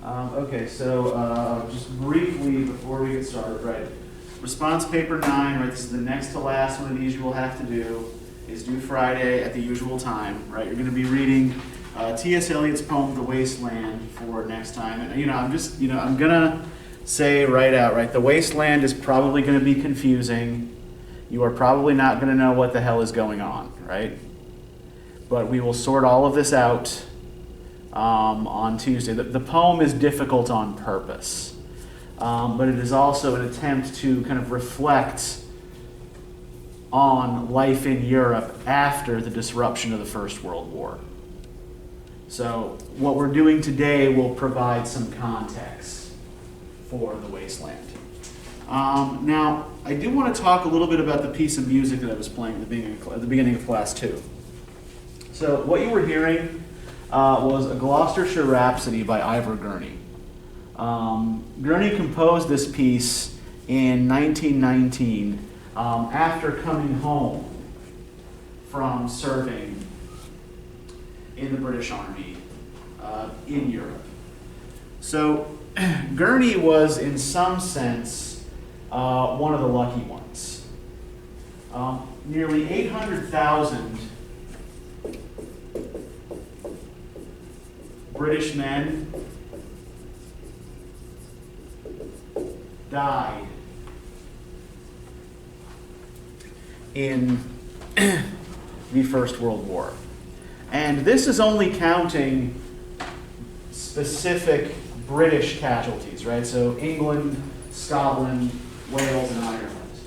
Okay, so just briefly before we get started, right? Response paper 9, right? This is the next to last one of these you will have to do. Is due Friday at the usual time, right? You're going to be reading T.S. Eliot's poem "The Wasteland" for next time, and I'm gonna say right out, right? The Wasteland is probably going to be confusing. You are probably not going to know what the hell is going on, right? But we will sort all of this out on Tuesday. The poem is difficult on purpose, but it is also an attempt to kind of reflect on life in Europe after the disruption of the First World War. So what we're doing today will provide some context for The Wasteland. Now, I do want to talk a little bit about the piece of music that I was playing at the beginning of class 2. So what you were hearing was a Gloucestershire Rhapsody by Ivor Gurney. Gurney composed this piece in 1919 after coming home from serving in the British Army in Europe. So Gurney was, in some sense, one of the lucky ones. Nearly 800,000 British men died in the First World War. And this is only counting specific British casualties, right? So England, Scotland, Wales, and Ireland.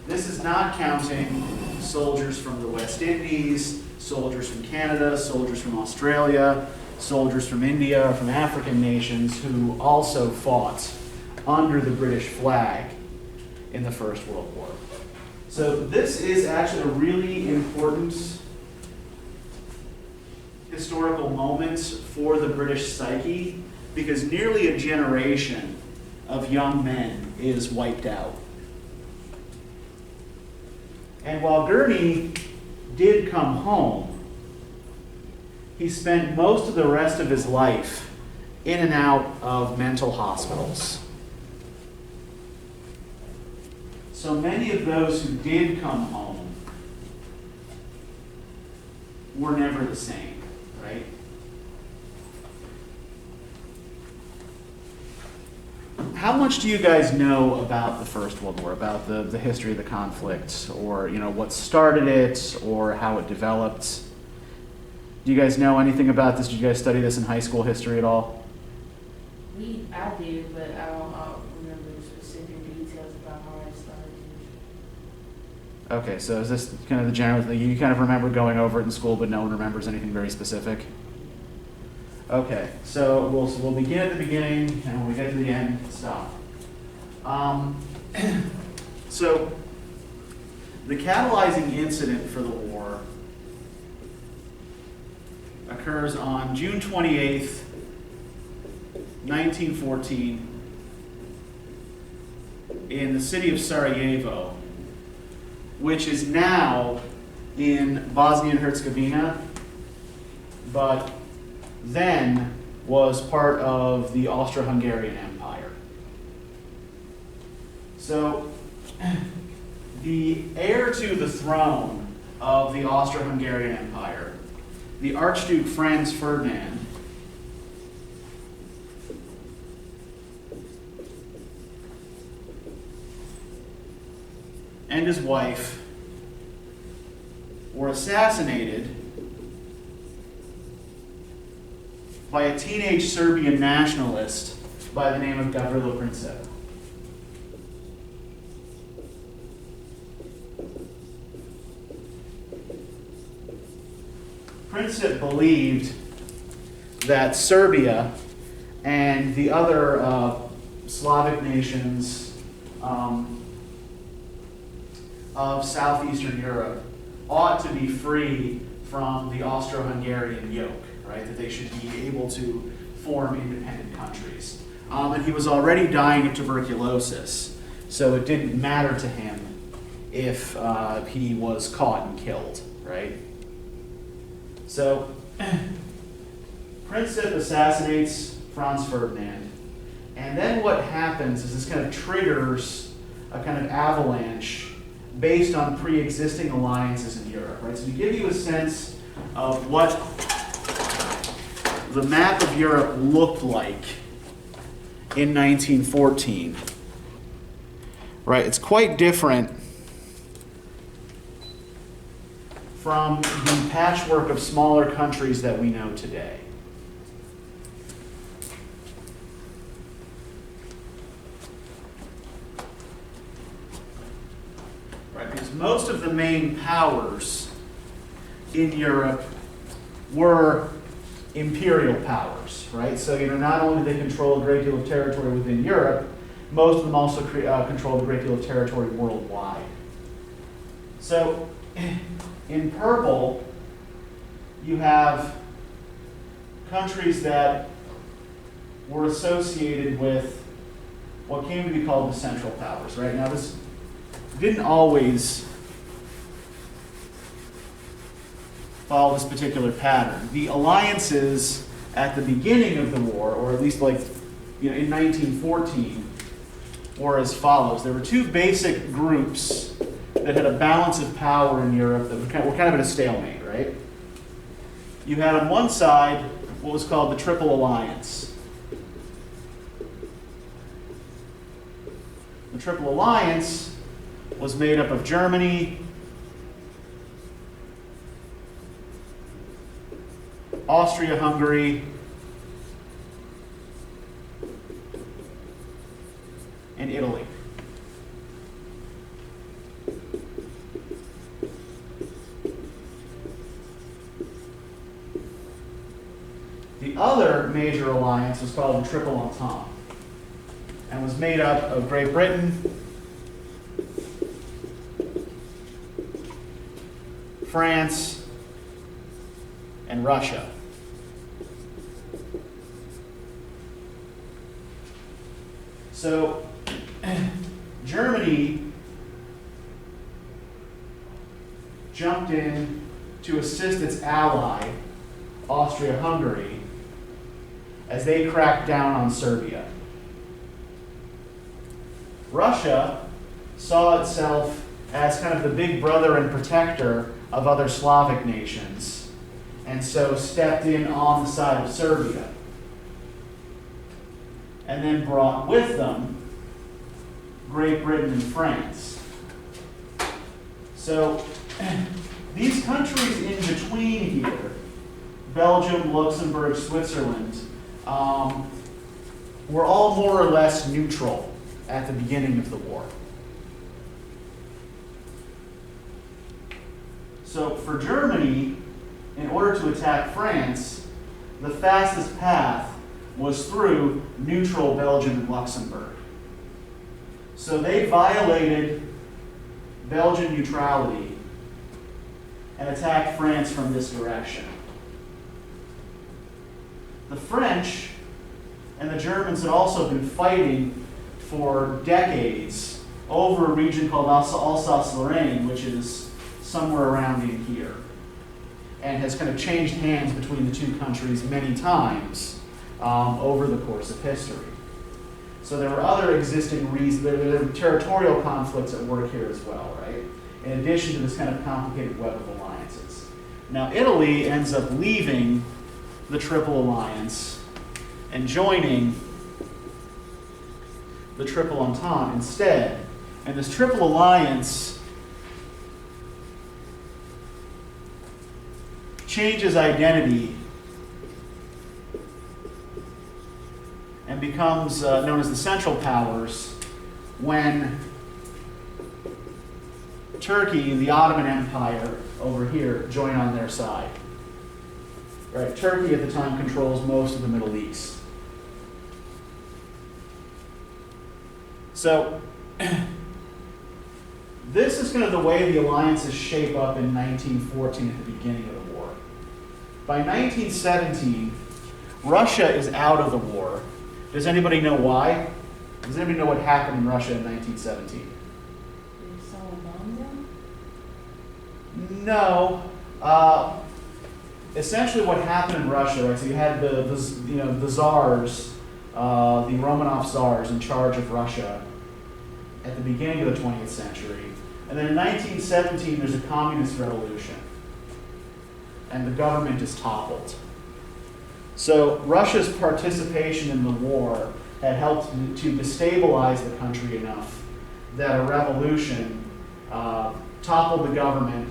This is not counting soldiers from the West Indies, soldiers from Canada, soldiers from Australia, soldiers from India, or from African nations who also fought under the British flag in the First World War. So this is actually a really important historical moment for the British psyche, because nearly a generation of young men is wiped out. And while Gurney did come home, he spent most of the rest of his life in and out of mental hospitals. So many of those who did come home were never the same, right? How much do you guys know about the First World War, about the history of the conflict, or what started it, or how it developed? Do you guys know anything about this? Did you guys study this in high school history at all? I did, but I don't remember the specific details about how it started. Okay, so is this kind of the general thing? You kind of remember going over it in school, but no one remembers anything very specific? Okay, so we'll begin at the beginning, and when we get to the end, stop. So the catalyzing incident for the war occurs on June 28th, 1914, in the city of Sarajevo, which is now in Bosnia and Herzegovina, but then was part of the Austro-Hungarian Empire. So the heir to the throne of the Austro-Hungarian Empire, the Archduke Franz Ferdinand, and his wife were assassinated by a teenage Serbian nationalist by the name of Gavrilo Princip. Princip believed that Serbia and the other Slavic nations of southeastern Europe ought to be free from the Austro-Hungarian yoke, right? That they should be able to form independent countries. And he was already dying of tuberculosis, so it didn't matter to him if he was caught and killed, right? So Princip assassinates Franz Ferdinand. And then what happens is this kind of triggers a kind of avalanche based on pre-existing alliances in Europe, right? So to give you a sense of what the map of Europe looked like in 1914, right? It's quite different from the patchwork of smaller countries that we know today. Right, because most of the main powers in Europe were imperial powers, right? So, not only did they control a great deal of territory within Europe, most of them also controlled a great deal of territory worldwide. So, in purple, you have countries that were associated with what came to be called the Central Powers, right? Now, this didn't always follow this particular pattern. The alliances at the beginning of the war, or at least in 1914, were as follows. There were two basic groups that had a balance of power in Europe that were kind of at a stalemate, right? You had on one side what was called the Triple Alliance. The Triple Alliance was made up of Germany, Austria-Hungary, and Italy. The other major alliance was called the Triple Entente and was made up of Great Britain, France, and Russia. So, Germany jumped in to assist its ally, Austria-Hungary, as they cracked down on Serbia. Russia saw itself as kind of the big brother and protector of other Slavic nations, and so stepped in on the side of Serbia, and then brought with them Great Britain and France. So these countries in between here, Belgium, Luxembourg, Switzerland, were all more or less neutral at the beginning of the war. So for Germany, in order to attack France, the fastest path was through neutral Belgium and Luxembourg. So they violated Belgian neutrality and attacked France from this direction. The French and the Germans had also been fighting for decades over a region called Alsace-Lorraine, which is somewhere around in here, and has kind of changed hands between the two countries many times over the course of history. So there were other existing reasons, there were territorial conflicts at work here as well, right? In addition to this kind of complicated web of alliances. Now Italy ends up leaving the Triple Alliance and joining the Triple Entente instead. And this Triple Alliance changes identity and becomes known as the Central Powers when Turkey and the Ottoman Empire over here join on their side. Right? Turkey at the time controls most of the Middle East. So this is kind of the way the alliances shape up in 1914 at the beginning of the war. By 1917, Russia is out of the war. Does anybody know why? Does anybody know what happened in Russia in 1917? Someone bombed them? No. essentially what happened in Russia, right? So you had the czars, the Romanov czars in charge of Russia at the beginning of the 20th century. And then in 1917, there's a communist revolution. And the government is toppled. So Russia's participation in the war had helped to destabilize the country enough that a revolution toppled the government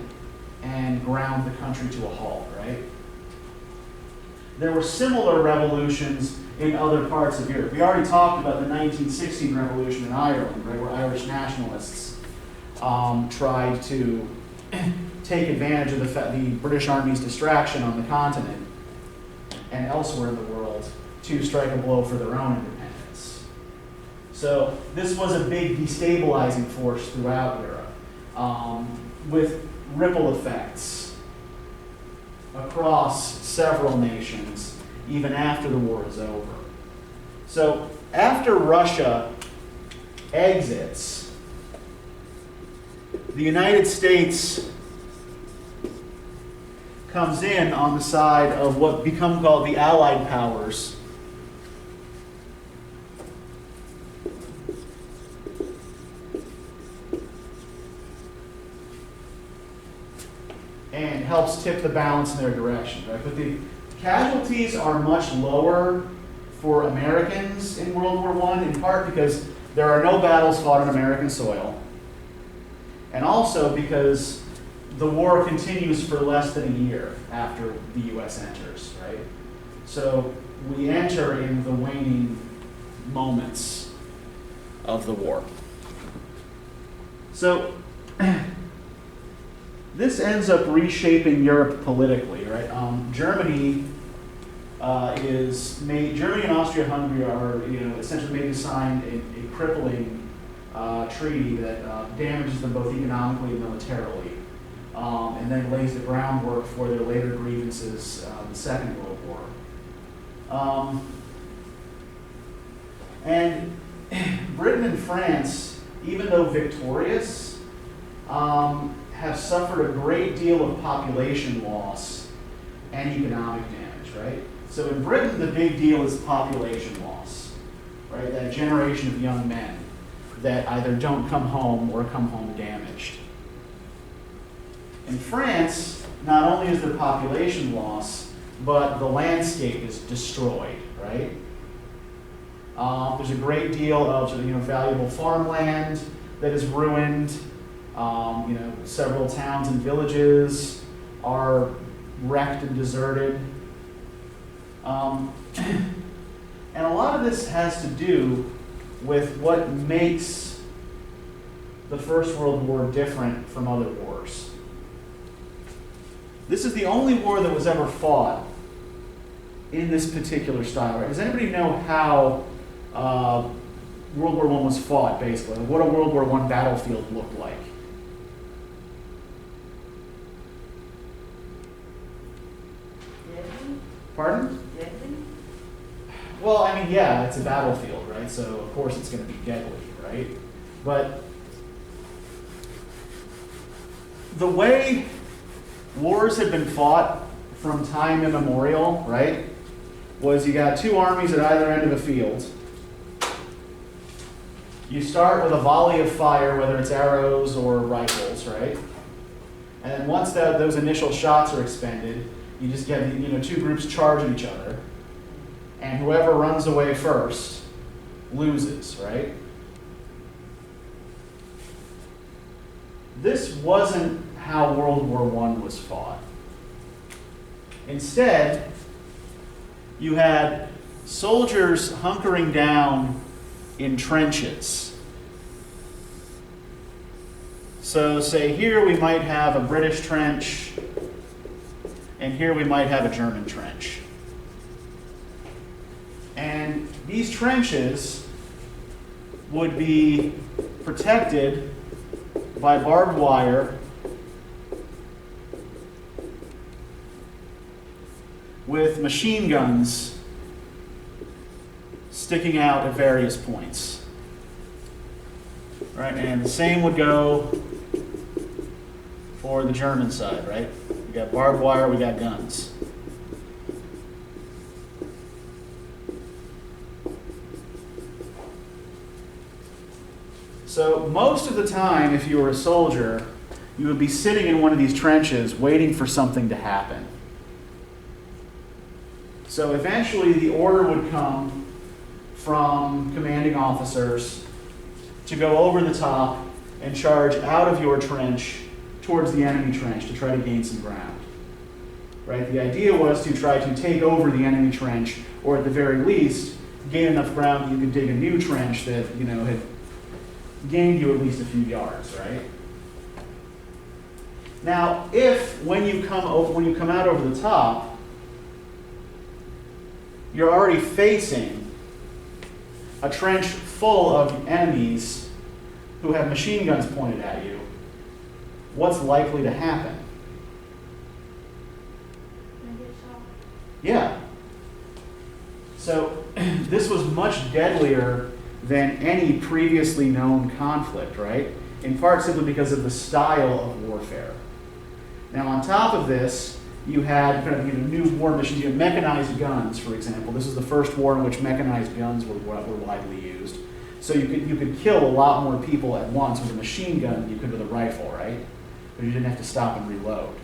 and ground the country to a halt, right? There were similar revolutions in other parts of Europe. We already talked about the 1916 revolution in Ireland, right, where Irish nationalists tried to take advantage of the British Army's distraction on the continent and elsewhere in the world to strike a blow for their own independence. So this was a big destabilizing force throughout Europe, with ripple effects across several nations, even after the war is over. So after Russia exits, the United States comes in on the side of what become called the Allied powers. And helps tip the balance in their direction, right? But the casualties are much lower for Americans in World War I, in part because there are no battles fought on American soil, and also because the war continues for less than a year after the U.S. enters, right? So we enter in the waning moments of the war. So this ends up reshaping Europe politically, right? Germany Germany and Austria-Hungary are, essentially made to sign a crippling treaty that damages them both economically and militarily, and then lays the groundwork for their later grievances in the Second World War. And Britain and France, even though victorious, have suffered a great deal of population loss and economic damage, right? So in Britain, the big deal is population loss, right? That generation of young men that either don't come home or come home damaged. In France, not only is there population loss, but the landscape is destroyed, right? There's a great deal of valuable farmland that is ruined. Several towns and villages are wrecked and deserted. And a lot of this has to do with what makes the First World War different from other wars. This is the only war that was ever fought in this particular style. Right? Does anybody know how World War I was fought, basically? What a World War I battlefield looked like? Pardon? Deadly? Well, I mean, yeah, it's a battlefield, right? So, of course, it's going to be deadly, right? But the way wars had been fought from time immemorial, right, was you got two armies at either end of a field. You start with a volley of fire, whether it's arrows or rifles, right? And then once those initial shots are expended, you just get two groups charging each other, and whoever runs away first loses, right? This wasn't how World War I was fought. Instead, you had soldiers hunkering down in trenches. So say here we might have a British trench, and here we might have a German trench. And these trenches would be protected by barbed wire with machine guns sticking out at various points. Right, and the same would go for the German side, right? We got barbed wire, we got guns. So most of the time, if you were a soldier, you would be sitting in one of these trenches waiting for something to happen. So eventually the order would come from commanding officers to go over the top and charge out of your trench towards the enemy trench to try to gain some ground. Right? The idea was to try to take over the enemy trench, or at the very least, gain enough ground that you could dig a new trench that, had gained you at least a few yards, right? Now, if when you come out over the top, you're already facing a trench full of enemies who have machine guns pointed at you, what's likely to happen? Yeah. So this was much deadlier than any previously known conflict, right? In part simply because of the style of warfare. Now, on top of this, you had kind of new war missions. You had mechanized guns, for example. This is the first war in which mechanized guns were widely used. So you could kill a lot more people at once with a machine gun than you could with a rifle, right? But you didn't have to stop and reload.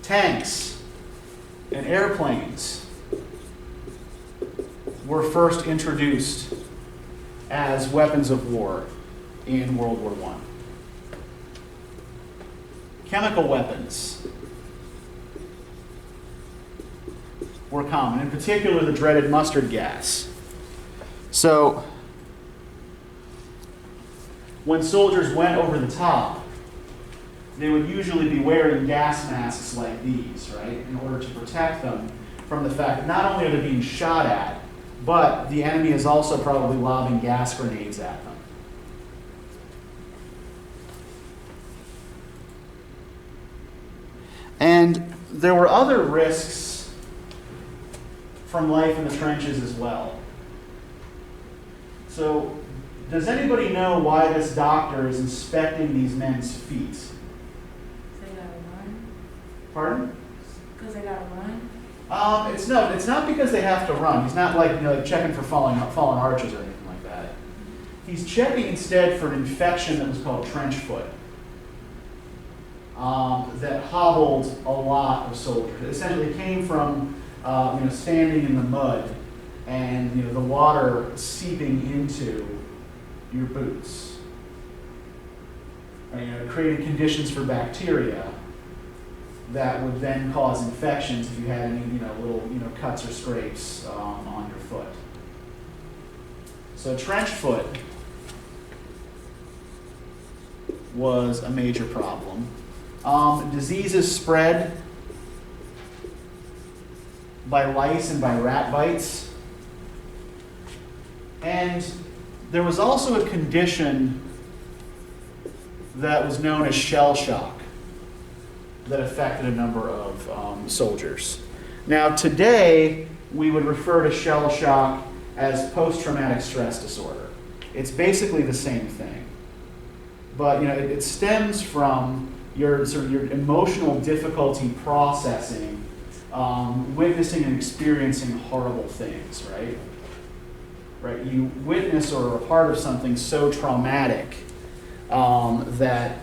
Tanks and airplanes were first introduced as weapons of war in World War I. Chemical weapons were common, in particular the dreaded mustard gas. So, when soldiers went over the top, they would usually be wearing gas masks like these, right, in order to protect them from the fact that not only are they being shot at, but the enemy is also probably lobbing gas grenades at them. And there were other risks from life in the trenches as well. So, does anybody know why this doctor is inspecting these men's feet? They gotta run? Pardon? Because they gotta run? It's not because they have to run. He's not like checking for fallen arches or anything like that. He's checking instead for an infection that was called trench foot. That hobbled a lot of soldiers. It essentially came from standing in the mud and the water seeping into your boots. And, creating conditions for bacteria that would then cause infections if you had any little cuts or scrapes on your foot. So trench foot was a major problem. Diseases spread by lice and by rat bites. And there was also a condition that was known as shell shock that affected a number of soldiers. Now, today, we would refer to shell shock as post-traumatic stress disorder. It's basically the same thing. But it stems from your emotional difficulty processing, witnessing and experiencing horrible things, right? Right? You witness or are a part of something so traumatic that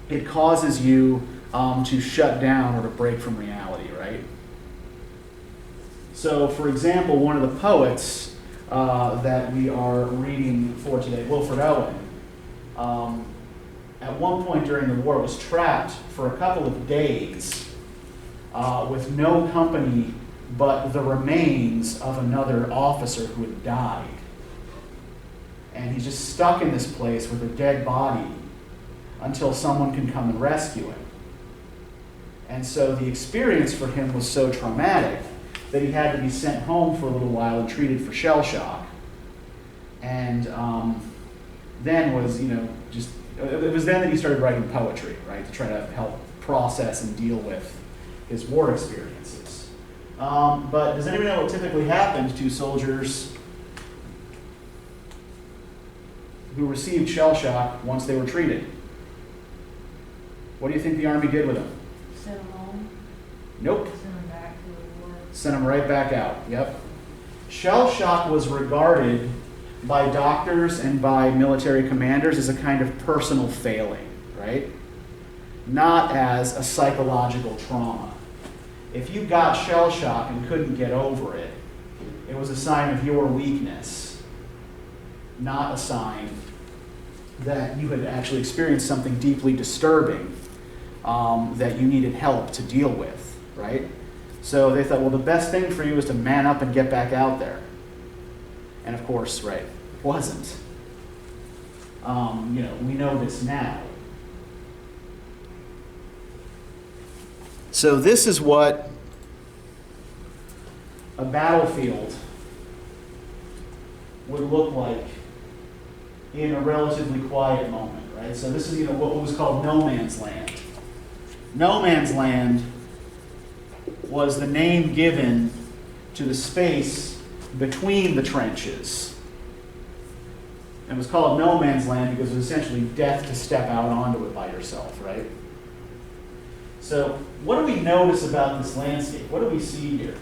it causes you to shut down or to break from reality, right? So, for example, one of the poets that we are reading for today, Wilfred Owen, at one point during the war was trapped for a couple of days with no company but the remains of another officer who had died. And he's just stuck in this place with a dead body until someone can come and rescue him. And so the experience for him was so traumatic that he had to be sent home for a little while and treated for shell shock. And then was, it was then that he started writing poetry, right, to try to help process and deal with his war experiences. But does anybody know what typically happened to soldiers who received shell shock once they were treated? What do you think the Army did with them? Send them home? Nope. Send them back to the war? Sent them right back out. Yep. shell shock was regarded by doctors and by military commanders as a kind of personal failing, right? Not as a psychological trauma. If you got shell shock and couldn't get over it, it was a sign of your weakness, not a sign that you had actually experienced something deeply disturbing that you needed help to deal with, right? So they thought, well, the best thing for you is to man up and get back out there. And of course, right, it wasn't. We know this now. So this is what a battlefield would look like in a relatively quiet moment, right? So this is what was called no man's land. No man's land was the name given to the space between the trenches. It was called no man's land because it was essentially death to step out onto it by yourself, right? So what do we notice about this landscape? What do we see here?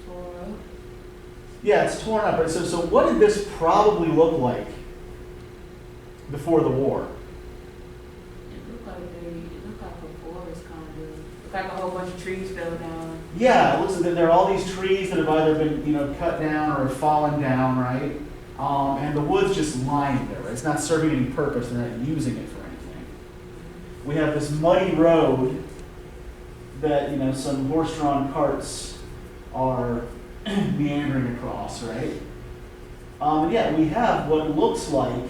Torn up. Yeah, it's torn up. Right? So what did this probably look like before the war? It looked like a forest kind of. It looked like a whole bunch of trees fell down. Yeah, it looks like there are all these trees that have either been cut down or have fallen down, right? And the wood's just lying there, right? It's not serving any purpose. They're not using it for anything. We have this muddy road that some horse-drawn carts are meandering across, right? And yet we have what looks like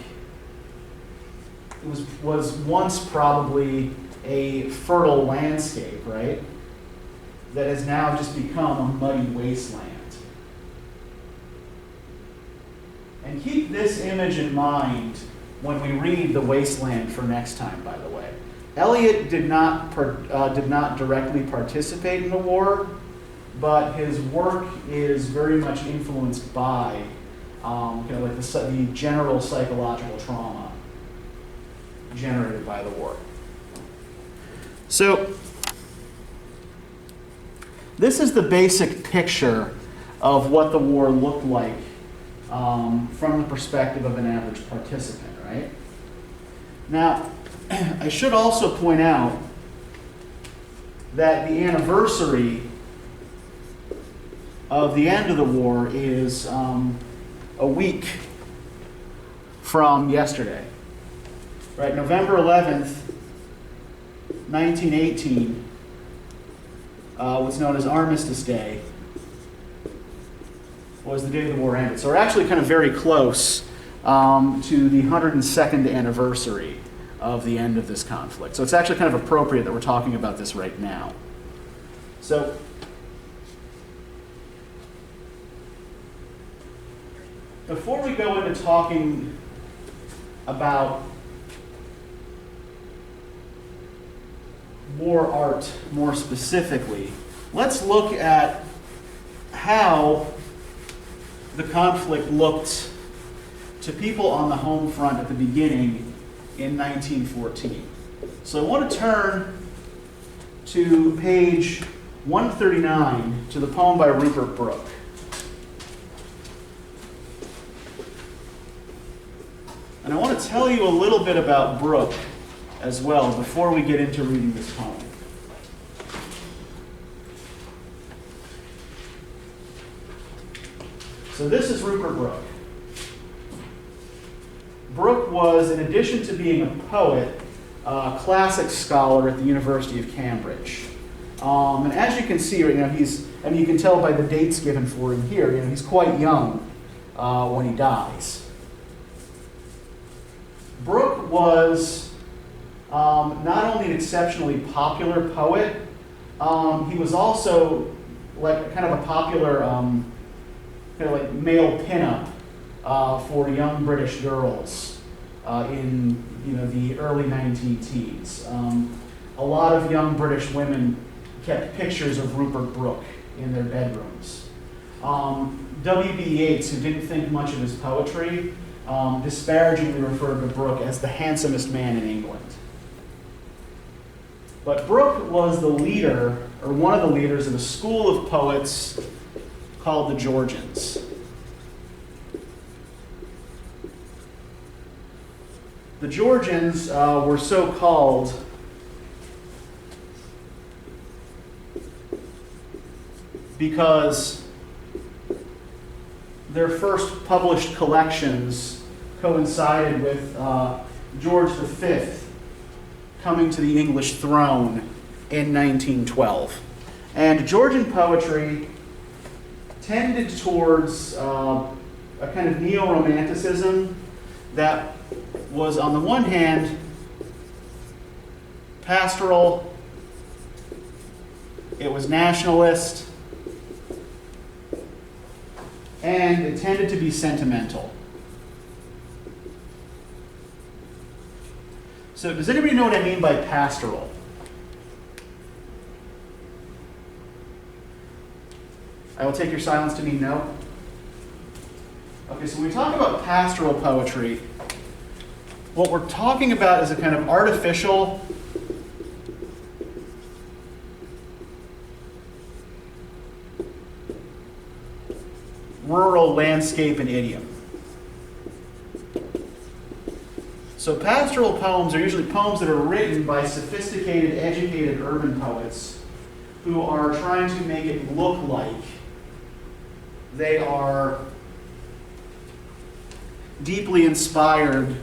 it was once probably a fertile landscape, right? That has now just become a muddy wasteland. And keep this image in mind when we read The Wasteland for next time, by the way. Eliot did not directly participate in the war, but his work is very much influenced by the general psychological trauma generated by the war. So this is the basic picture of what the war looked like from the perspective of an average participant, right? Now, I should also point out that the anniversary of the end of the war is a week from yesterday. Right, November 11th, 1918, what's known as Armistice Day, was the day the war ended. So we're actually kind of very close to the 102nd anniversary of the end of this conflict. So it's actually kind of appropriate that we're talking about this right now. So before we go into talking about war art more specifically, let's look at how the conflict looked to people on the home front at the beginning in 1914. So I want to turn to page 139 to the poem by Rupert Brooke. And I want to tell you a little bit about Brooke as well before we get into reading this poem. So this is Rupert Brooke. Brooke was, in addition to being a poet, a classics scholar at the University of Cambridge. And as you can see, you can tell by the dates given for him here, he's quite young when he dies. Brooke was not only an exceptionally popular poet, he was also like kind of a popular male pinup for young British girls in the early 19-teens. A lot of young British women kept pictures of Rupert Brooke in their bedrooms. W.B. Yeats, who didn't think much of his poetry, disparagingly referred to Brooke as the handsomest man in England. But Brooke was the leader, or one of the leaders, of a school of poets called the Georgians. The Georgians were so called because their first published collections coincided with George V coming to the English throne in 1912. And Georgian poetry tended towards a kind of neo-romanticism that was, on the one hand, pastoral, it was nationalist, and it tended to be sentimental. So does anybody know what I mean by pastoral? I will take your silence to mean no. Okay, so when we talk about pastoral poetry, what we're talking about is a kind of artificial, rural landscape and idiom. So pastoral poems are usually poems that are written by sophisticated, educated urban poets who are trying to make it look like they are deeply inspired,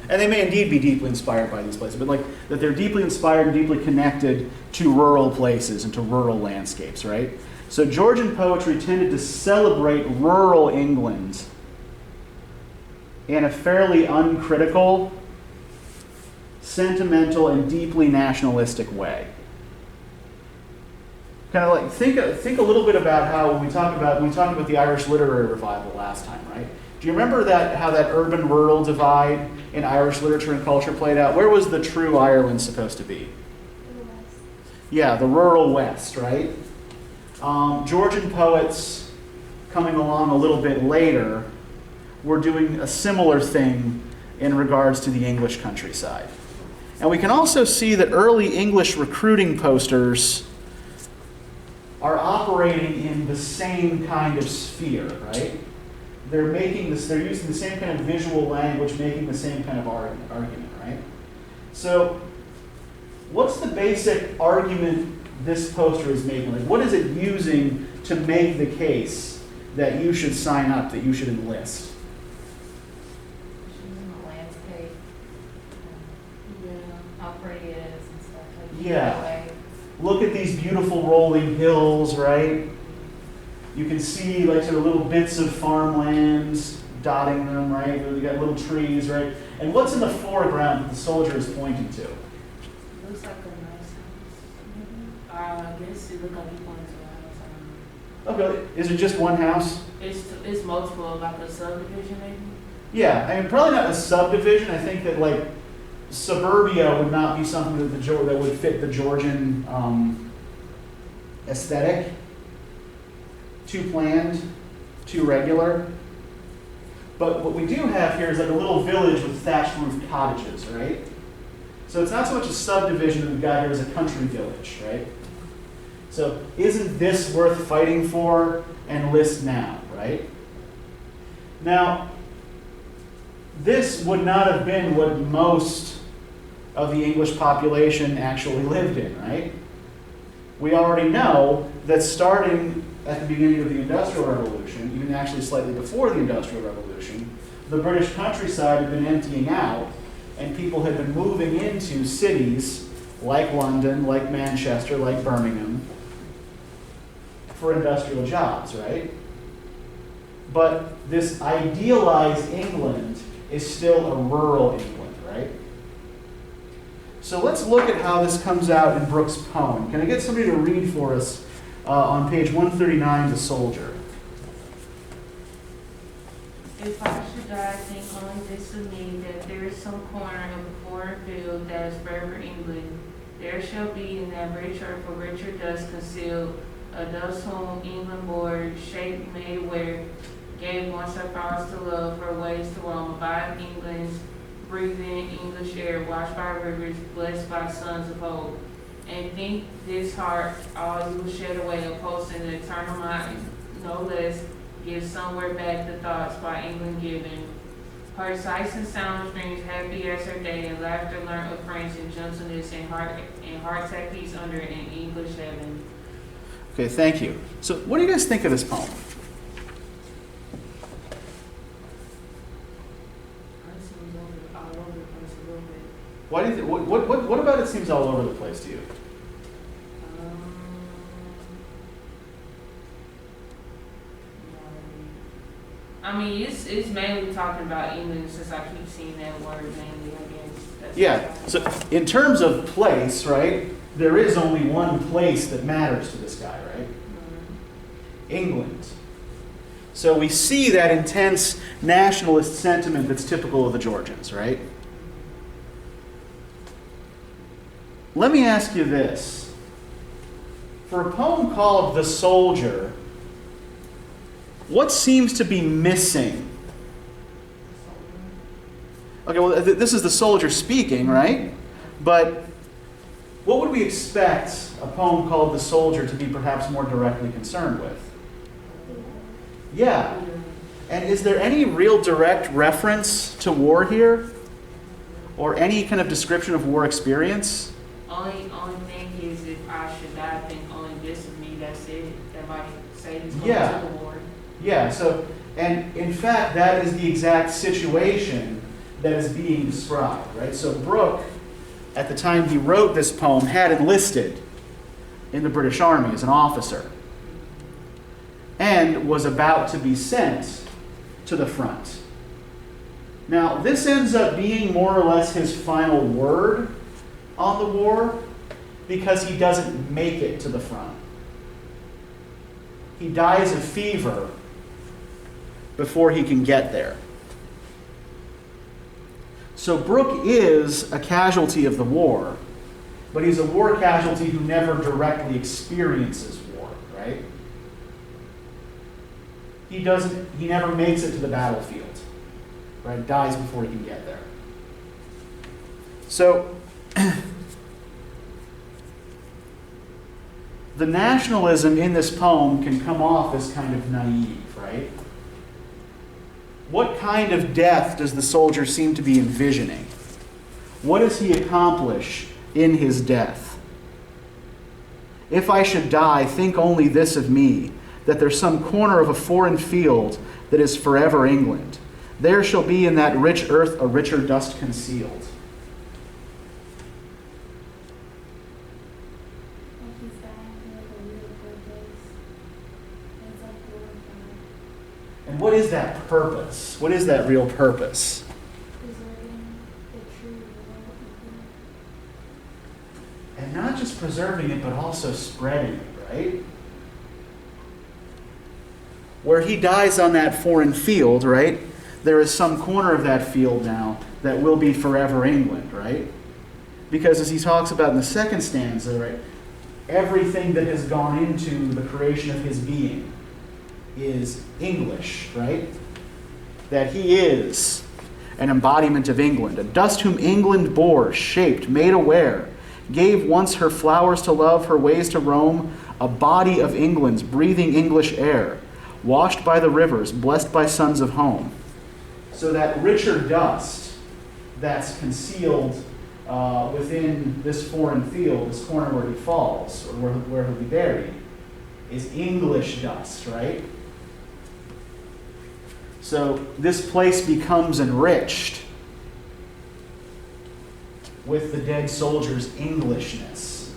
and they may indeed be deeply inspired by these places, but like that they're deeply inspired and deeply connected to rural places and to rural landscapes, right? So Georgian poetry tended to celebrate rural England in a fairly uncritical, sentimental, and deeply nationalistic way. Kind of like think a little bit about how when we talked about the Irish literary revival last time, right? Do you remember how that urban-rural divide in Irish literature and culture played out? Where was the true Ireland supposed to be? The West. Yeah, the rural West, right? Georgian poets coming along a little bit later were doing a similar thing in regards to the English countryside. And we can also see that early English recruiting posters are operating in the same kind of sphere, right? They're using the same kind of visual language, making the same kind of argument, right? So, what's the basic argument this poster is making? Like, what is it using to make the case that you should sign up, that you should enlist? Showing the landscape, how pretty it is and stuff. Like Yeah. Way. Look at these beautiful rolling hills, right? You can see like sort of little bits of farmlands dotting them, right? You got little trees, right? And what's in the foreground that the soldier is pointing to? Looks like a nice house. I guess it looks like he pointed to a house. Okay, is it just one house? It's multiple, like a subdivision maybe? Yeah, I mean probably not a subdivision. I think that like suburbia would not be something that would fit the Georgian aesthetic. Too planned, too regular. But what we do have here is like a little village with thatched roof cottages, right? So it's not so much a subdivision that we've got here as a country village, right? So isn't this worth fighting for? Enlist now, right? Now, this would not have been what most of the English population actually lived in, right? We already know that starting at the beginning of the Industrial Revolution, even actually slightly before the Industrial Revolution, the British countryside had been emptying out, and people had been moving into cities like London, like Manchester, like Birmingham, for industrial jobs, right? But this idealized England is still a rural England, right? So let's look at how this comes out in Brooke's poem. Can I get somebody to read for us on page 139, The Soldier? If I should die, think only this of me, that there is some corner of the foreign field that is forever England. There shall be in that rich earth for richer dust concealed, a dust whom England bore, shape made aware, gave once her powers to love, her ways to roam, abide England's breathing English air, washed by rivers, blessed by sons of hope. And think this heart, all you will shed away, opposing the eternal no less, give somewhere back the thoughts by England given. Her sights and sounds brings happy as her day, and laughter learnt of French and gentleness and hearts at peace under an English heaven. Okay, thank you. So what do you guys think of this poem? All over the place a little bit. Why do you what about it seems all over the place to you? I mean, it's mainly talking about England since I keep seeing that word mainly, I guess. That's Yeah, so in terms of place, right, there is only one place that matters to this guy, right? England. So we see that intense nationalist sentiment that's typical of the Georgians, right? Let me ask you this. For a poem called The Soldier, what seems to be missing? Okay, well, this is the soldier speaking, right? But what would we expect a poem called The Soldier to be perhaps more directly concerned with? Yeah. And is there any real direct reference to war here? Or any kind of description of war experience? Only thing is if I should die, I think only this of me, that's it. That might say he's going Yeah. to the war. Yeah, so, and in fact, that is the exact situation that is being described, right? So Brooke, at the time he wrote this poem, had enlisted in the British Army as an officer and was about to be sent to the front. Now, this ends up being more or less his final word on the war because he doesn't make it to the front. He dies of fever before he can get there. So Brooke is a casualty of the war, but he's a war casualty who never directly experiences war, right? He never makes it to the battlefield, right? Dies before he can get there. So the nationalism in this poem can come off as kind of naive, right? What kind of death does the soldier seem to be envisioning? What does he accomplish in his death? If I should die, think only this of me, that there's some corner of a foreign field that is forever England. There shall be in that rich earth a richer dust concealed. And what is that purpose? What is that real purpose? Preserving the true world. And not just preserving it, but also spreading it, right? Where he dies on that foreign field, right? There is some corner of that field now that will be forever England, right? Because as he talks about in the second stanza, right, everything that has gone into the creation of his being is English, right? That he is an embodiment of England, a dust whom England bore, shaped, made aware, gave once her flowers to love, her ways to roam, a body of England's breathing English air, washed by the rivers, blessed by sons of home. So that richer dust that's concealed within this foreign field, this corner where he falls, or where he'll be buried, is English dust, right? So this place becomes enriched with the dead soldier's Englishness.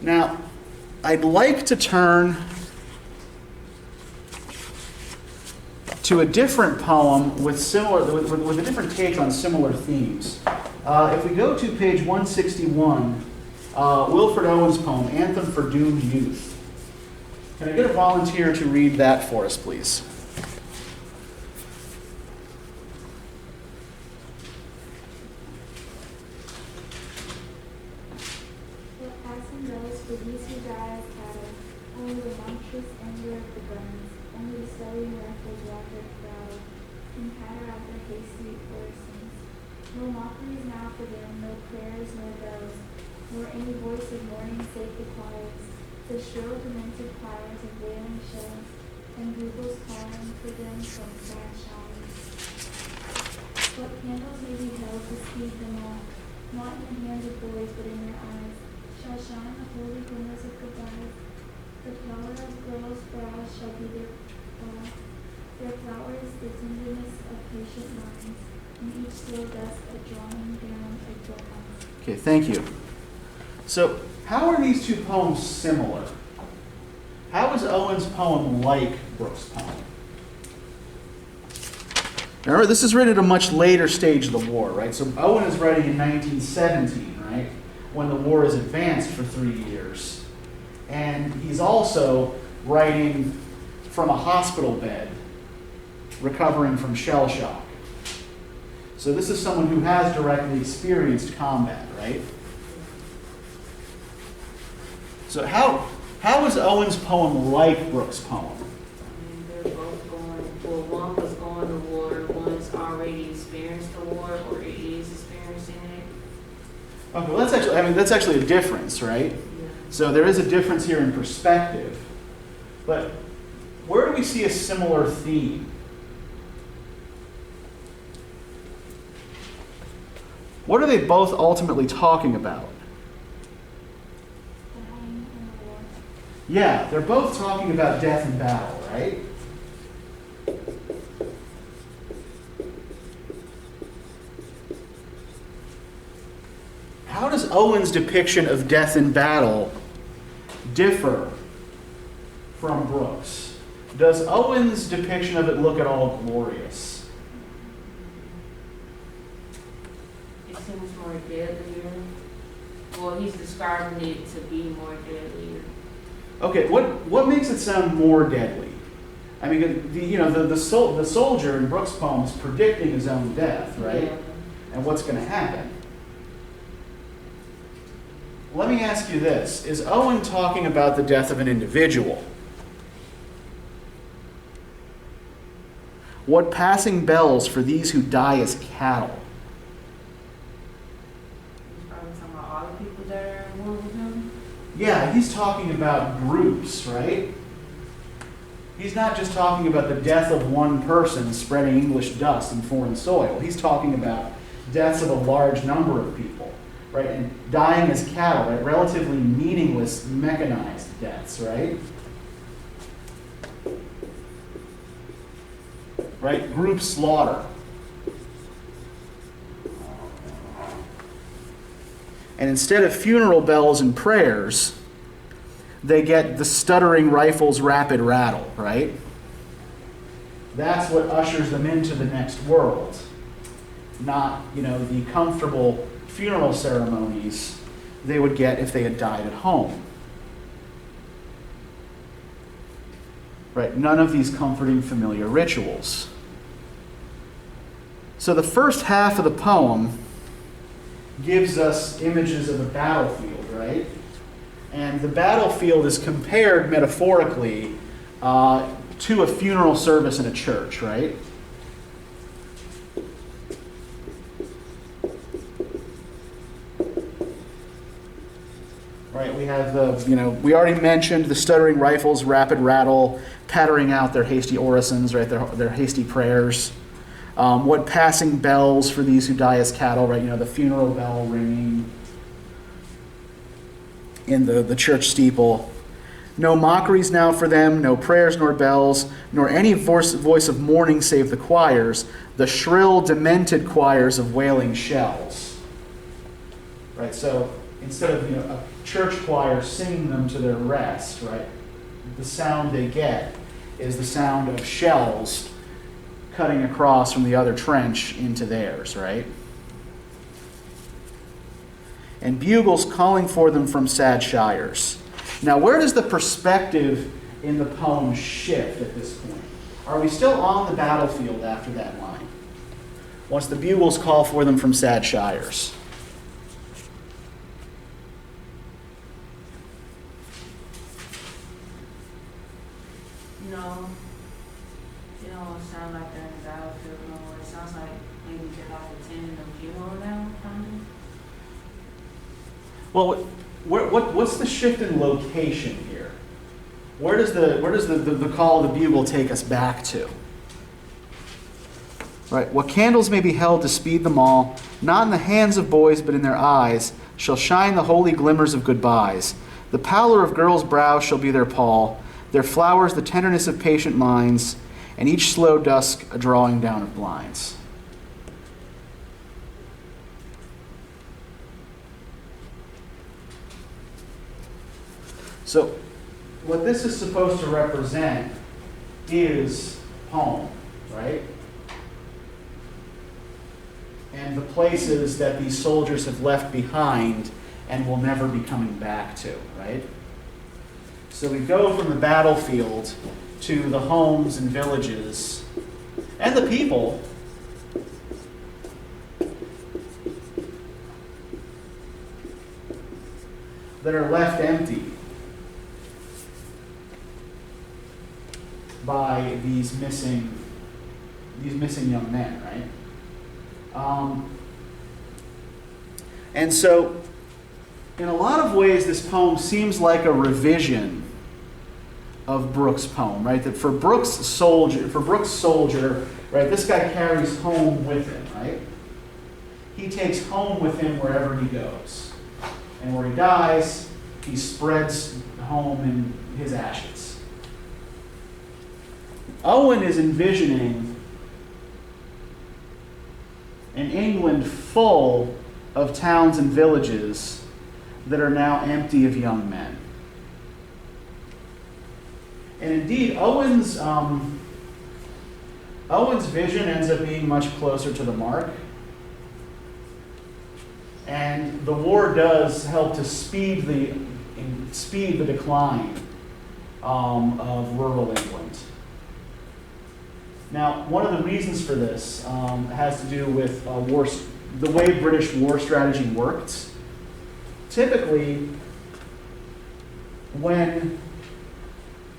Now, I'd like to turn to a different poem with a different take on similar themes. If we go to page 161, Wilfred Owen's poem, Anthem for Doomed Youth. Can I get a volunteer to read that for us, please? What passing goes for these who die as cattle, only the monstrous anger of the guns, only the stallion rifles walk their proud, and patter out their hasty orisons. No mockeries now for them, no prayers, nor bells, nor any voice of mourning save the choirs. the shrill demented choirs of wailing shells, and bugles calling for them from sad showers. What candles may be held to speed them all, not in the hands of boys, but in their eyes, shall shine the holy glimmers of goodbyes. The pallor of girls' brows shall be their fall, their flowers the tenderness of patient minds, and each slow dusk a drawing down of dawns. Okay, thank you. So, how are these two poems similar? How is Owen's poem like Brooke's poem? Remember, this is written at a much later stage of the war, right? So Owen is writing in 1917, right? When the war is advanced for 3 years. And he's also writing from a hospital bed, recovering from shell shock. So this is someone who has directly experienced combat, right? So how is Owen's poem like Brooke's poem? They're both going, well, one was going to war, one's already experienced the war, or is experiencing it. Okay, well that's actually a difference, right? Yeah. So there is a difference here in perspective. But where do we see a similar theme? What are they both ultimately talking about? Dying in the war. Yeah, they're both talking about death and battle, right? How does Owen's depiction of death and battle differ from Brooke's? Does Owen's depiction of it look at all glorious? It seems more deadlier. Well, he's describing it to be more deadlier. Okay, what makes it sound more deadly? I mean, the soldier in Brooke's poem is predicting his own death, right? Yeah. And what's going to happen. Let me ask you this. Is Owen talking about the death of an individual? What passing bells for these who die as cattle? He's probably talking about all the people that are in war with him. Yeah, he's talking about groups, right? He's not just talking about the death of one person spreading English dust in foreign soil. He's talking about deaths of a large number of people, right? And dying as cattle, right? Relatively meaningless, mechanized deaths, right? Right? Group slaughter. And instead of funeral bells and prayers, they get the stuttering rifle's rapid rattle, right? That's what ushers them into the next world. Not, the comfortable funeral ceremonies they would get if they had died at home. Right? None of these comforting familiar rituals. So the first half of the poem gives us images of a battlefield, right? And the battlefield is compared metaphorically to a funeral service in a church, right? Right, we have we already mentioned the stuttering rifles, rapid rattle, pattering out their hasty orisons, right, their hasty prayers. What passing bells for these who die as cattle, right, the funeral bell ringing in the church steeple. No mockeries now for them, no prayers nor bells, nor any voice of mourning save the choirs, the shrill, demented choirs of wailing shells. Right, so instead of a church choir singing them to their rest, right, the sound they get is the sound of shells cutting across from the other trench into theirs, right? And bugles calling for them from sad shires. Now, where does the perspective in the poem shift at this point? Are we still on the battlefield after that line? Once the bugles call for them from sad shires. No. It don't sound like they're in the battlefield no more. It sounds like maybe they're like attending a funeral now, kind of. Well, what's the shift in location here? where does the call of the bugle take us back to? Right. What candles may be held to speed them all, not in the hands of boys, but in their eyes, shall shine the holy glimmers of goodbyes. The pallor of girls' brows shall be their pall, their flowers the tenderness of patient minds, and each slow dusk a drawing down of blinds. So, what this is supposed to represent is home, right? And the places that these soldiers have left behind and will never be coming back to, right? So we go from the battlefield to the homes and villages and the people that are left empty by these missing young men, right? And so, in a lot of ways, this poem seems like a revision of Brooke's poem, right? That for Brooke's soldier, right, this guy carries home with him, right? He takes home with him wherever he goes. And where he dies, he spreads home in his ashes. Owen is envisioning an England full of towns and villages that are now empty of young men. And indeed, Owen's vision ends up being much closer to the mark. And the war does help to speed the decline of rural England. Now, one of the reasons for this has to do with the way British war strategy worked. Typically, when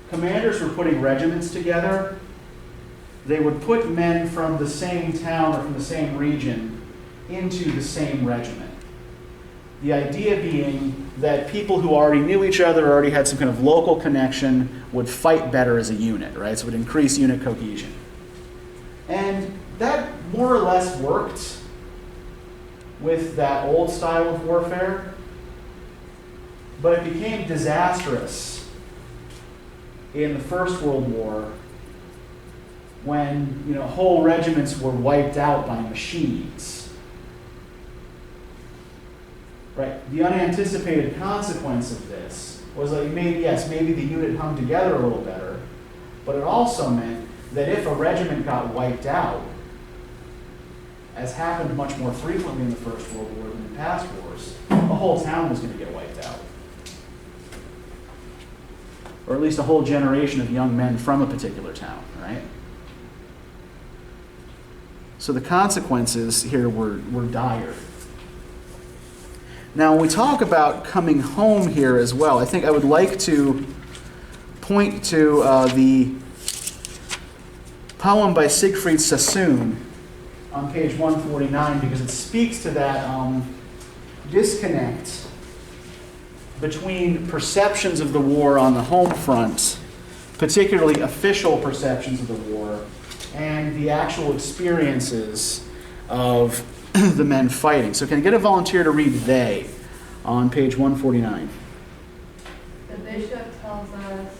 commanders were putting regiments together, they would put men from the same town or from the same region into the same regiment. The idea being that people who already knew each other, already had some kind of local connection, would fight better as a unit, right? So it would increase unit cohesion. And that more or less worked with that old style of warfare, but it became disastrous in the First World War when whole regiments were wiped out by machines. Right? The unanticipated consequence of this was like maybe the unit hung together a little better, but it also meant that if a regiment got wiped out, as happened much more frequently in the First World War than in past wars, the whole town was going to get wiped out. Or at least a whole generation of young men from a particular town, right? So the consequences here were dire. Now, when we talk about coming home here as well, I think I would like to point to the poem by Siegfried Sassoon on page 149, because it speaks to that disconnect between perceptions of the war on the home front, particularly official perceptions of the war, and the actual experiences of the men fighting. So can I get a volunteer to read "They" on page 149? The bishop tells us,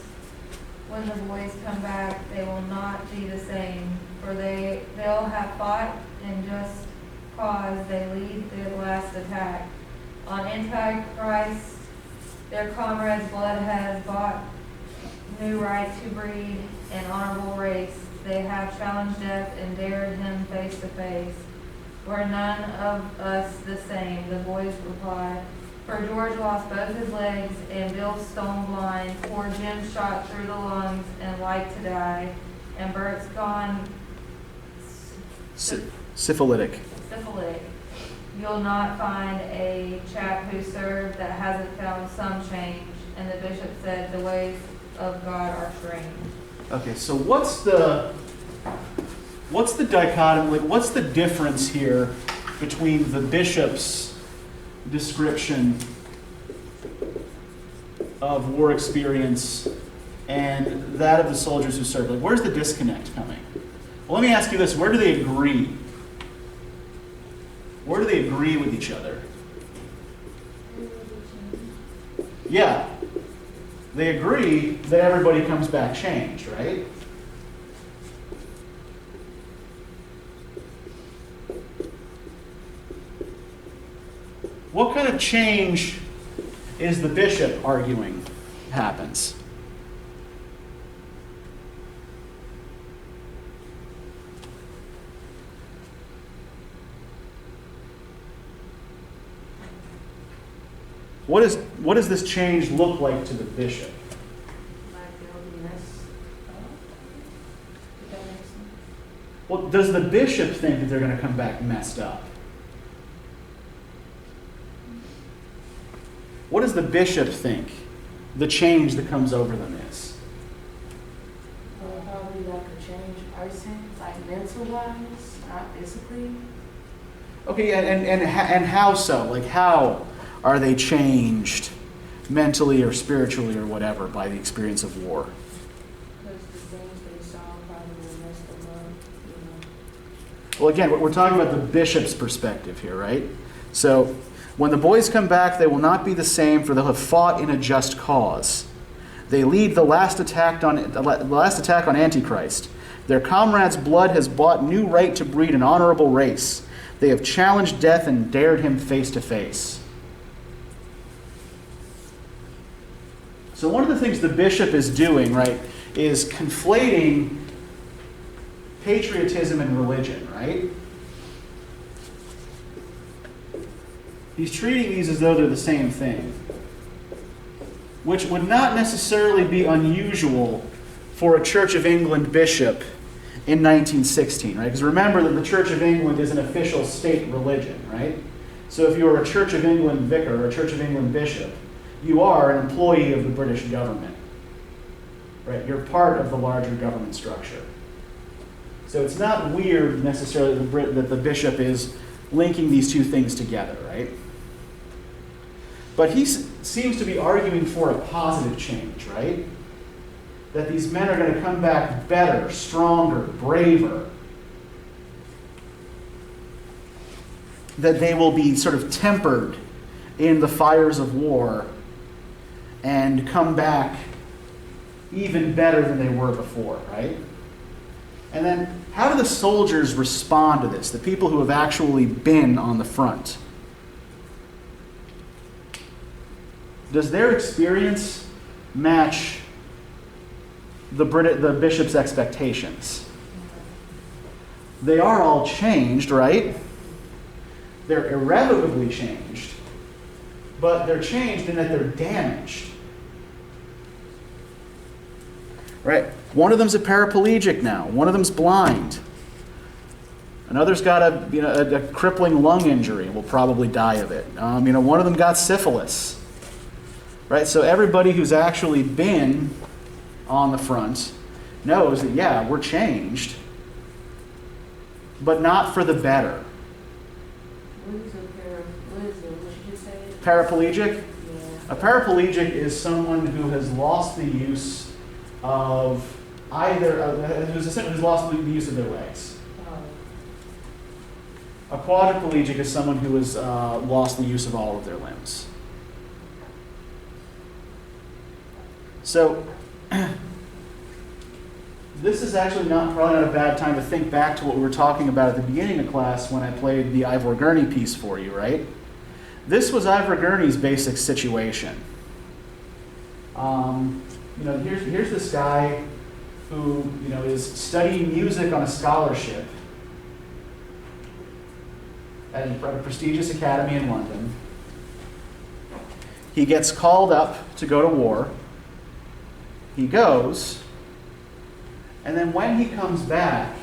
when the boys come back, they will not be the same, for they'll have fought in just cause they lead the last attack. On Antichrist, their comrades' blood has bought new right to breed an honorable race. They have challenged death and dared him face to face. We're none of us the same, the boys replied. For George lost both his legs and Bill's stone blind. Poor Jim shot through the lungs and like to die. And Bert's gone Syphilitic. You'll not find a chap who served that hasn't found some change. And the bishop said, the ways of God are strange. Okay, so what's the dichotomy, like what's the difference here between the bishop's description of war experience and that of the soldiers who served. Like, where's the disconnect coming? Well, let me ask you this. Where do they agree? Where do they agree with each other? Yeah. They agree that everybody comes back changed, right? What kind of change is the bishop arguing happens? What does this change look like to the bishop? Like they'll be less. Did that make sense? Well, does the bishop think that they're going to come back messed up? What does the bishop think the change that comes over them is? Probably like a changed person, like mental wise, not physically. Okay, and how so? Like, how are they changed mentally or spiritually or whatever by the experience of war? Because the things they saw probably messed them up, you know. Well, again, we're talking about the bishop's perspective here, right? So, when the boys come back, they will not be the same, for they'll have fought in a just cause. They lead the last attack on Antichrist. Their comrades' blood has bought new right to breed an honorable race. They have challenged death and dared him face to face. So one of the things the bishop is doing, right, is conflating patriotism and religion, right? He's treating these as though they're the same thing, which would not necessarily be unusual for a Church of England bishop in 1916, right? Because remember that the Church of England is an official state religion, right? So if you're a Church of England vicar or a Church of England bishop, you are an employee of the British government, right? You're part of the larger government structure. So it's not weird necessarily that the bishop is linking these two things together, right? But he seems to be arguing for a positive change, right? That these men are going to come back better, stronger, braver. That they will be sort of tempered in the fires of war and come back even better than they were before, right? And then how do the soldiers respond to this, the people who have actually been on the front? Does their experience match the bishop's expectations? They are all changed, right? They're irrevocably changed, but they're changed in that they're damaged. Right? One of them's a paraplegic now. One of them's blind. Another's got a crippling lung injury and will probably die of it. One of them got syphilis. Right? So everybody who's actually been on the front knows that, yeah, we're changed, but not for the better. What is it? What did you say? Paraplegic? Yeah. A paraplegic is someone who has lost the use of who's lost the use of their legs. Oh. A quadriplegic is someone who has lost the use of all of their limbs. So, this is actually probably not a bad time to think back to what we were talking about at the beginning of class when I played the Ivor Gurney piece for you, right? This was Ivor Gurney's basic situation. Here's this guy who, is studying music on a scholarship at a prestigious academy in London. He gets called up to go to war. He goes, and then when he comes back,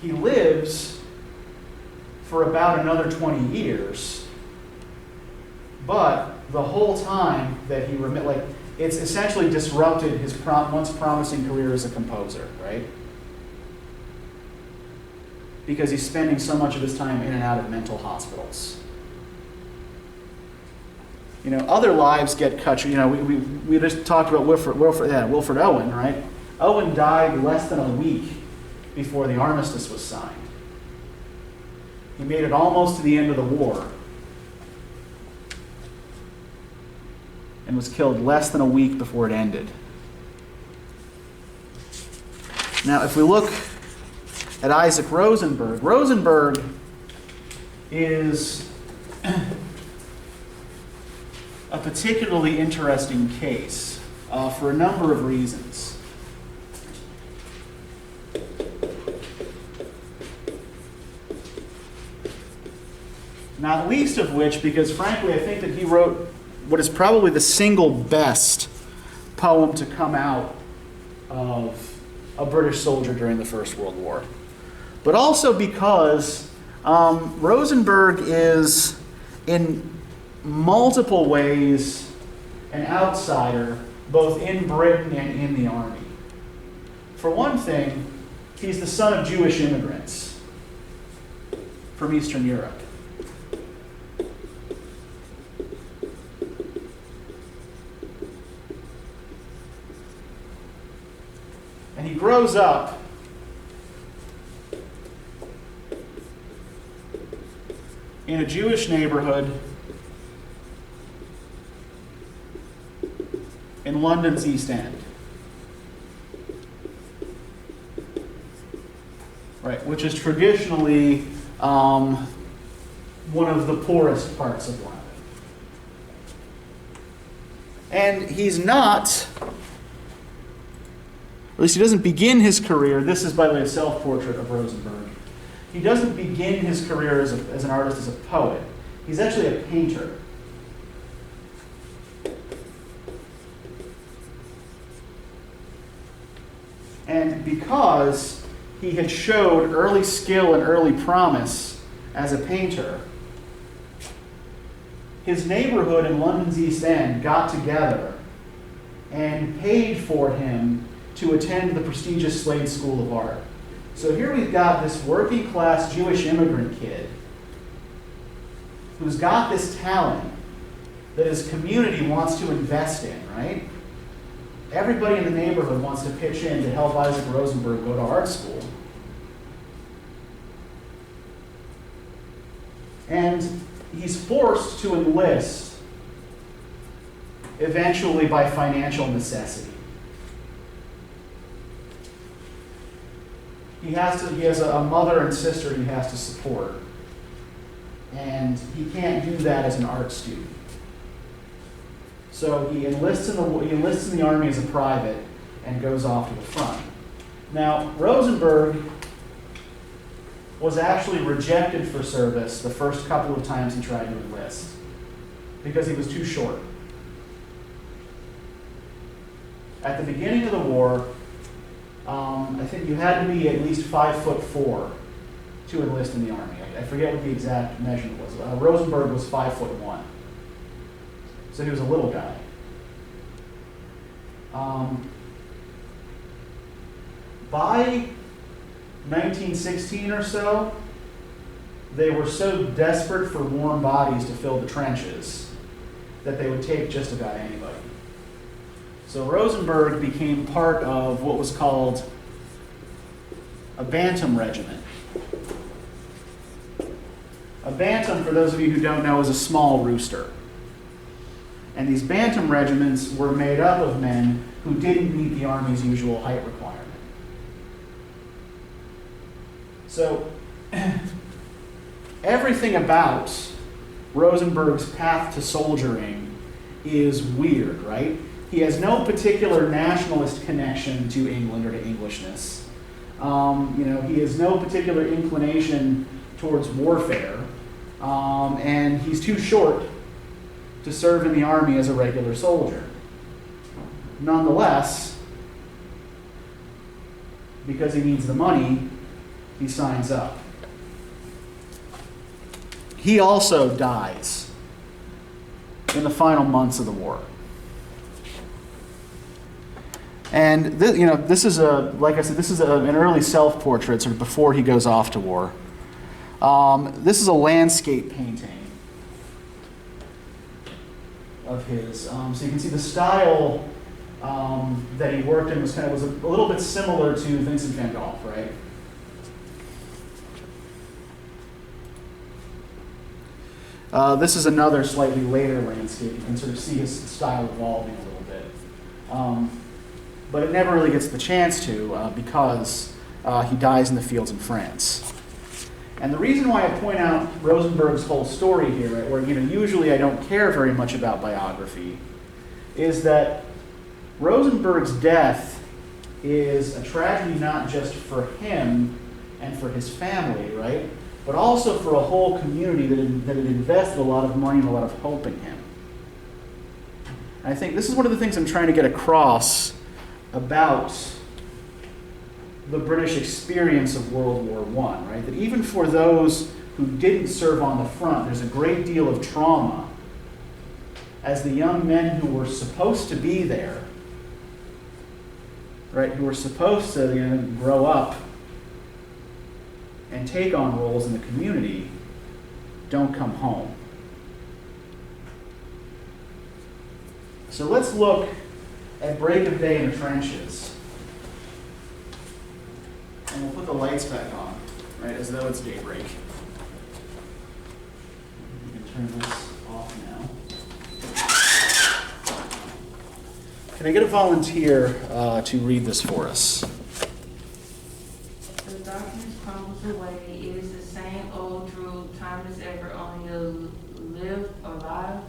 he lives for about another 20 years. But the whole time that he it's essentially disrupted his once promising career as a composer, right? Because he's spending so much of his time in and out of mental hospitals. Other lives get cut. We just talked about Wilfred Owen, right? Owen died less than a week before the armistice was signed. He made it almost to the end of the war and was killed less than a week before it ended. Now, if we look at Isaac Rosenberg, Rosenberg is a particularly interesting case for a number of reasons. Not least of which, because frankly, I think that he wrote what is probably the single best poem to come out of a British soldier during the First World War. But also because Rosenberg is, in multiple ways, an outsider, both in Britain and in the army. For one thing, he's the son of Jewish immigrants from Eastern Europe. And he grows up in a Jewish neighborhood in London's East End. Right, which is traditionally one of the poorest parts of London. And he's not, at least he doesn't begin his career, this is by the way a self-portrait of Rosenberg. He doesn't begin his career as an artist, as a poet. He's actually a painter. And because he had showed early skill and early promise as a painter, his neighborhood in London's East End got together and paid for him to attend the prestigious Slade School of Art. So here we've got this working class Jewish immigrant kid who's got this talent that his community wants to invest in, right? Everybody in the neighborhood wants to pitch in to help Isaac Rosenberg go to art school. And he's forced to enlist eventually by financial necessity. He has a mother and sister he has to support. And he can't do that as an art student. So he enlists in the army as a private and goes off to the front. Now, Rosenberg was actually rejected for service the first couple of times he tried to enlist because he was too short. At the beginning of the war, I think you had to be at least 5'4" to enlist in the army. I forget what the exact measurement was. Rosenberg was 5'1". So he was a little guy. By 1916 or so, they were so desperate for warm bodies to fill the trenches that they would take just about anybody. So Rosenberg became part of what was called a bantam regiment. A bantam, for those of you who don't know, is a small rooster. And these bantam regiments were made up of men who didn't meet the Army's usual height requirement. So everything about Rosenberg's path to soldiering is weird, right? He has no particular nationalist connection to England or to Englishness. He has no particular inclination towards warfare. And he's too short to serve in the army as a regular soldier. Nonetheless, because he needs the money, he signs up. He also dies in the final months of the war. And this is an early self-portrait, sort of before he goes off to war. This is a landscape painting of his. So you can see the style that he worked in was a little bit similar to Vincent van Gogh, right? This is another slightly later landscape. You can sort of see his style evolving a little bit. But it never really gets the chance to because he dies in the fields in France. And the reason why I point out Rosenberg's whole story here, right, where usually I don't care very much about biography, is that Rosenberg's death is a tragedy not just for him and for his family, right, but also for a whole community that had invested a lot of money and a lot of hope in him. And I think this is one of the things I'm trying to get across about the British experience of World War I, right? That even for those who didn't serve on the front, there's a great deal of trauma as the young men who were supposed to be there, right, who were supposed to grow up and take on roles in the community, don't come home. So let's look at break of day in the trenches. And we'll put the lights back on, right, as though it's daybreak. You can turn this off now. Can I get a volunteer to read this for us? The darkness crumbles away. It is the same old truth. Time is ever only a live alive.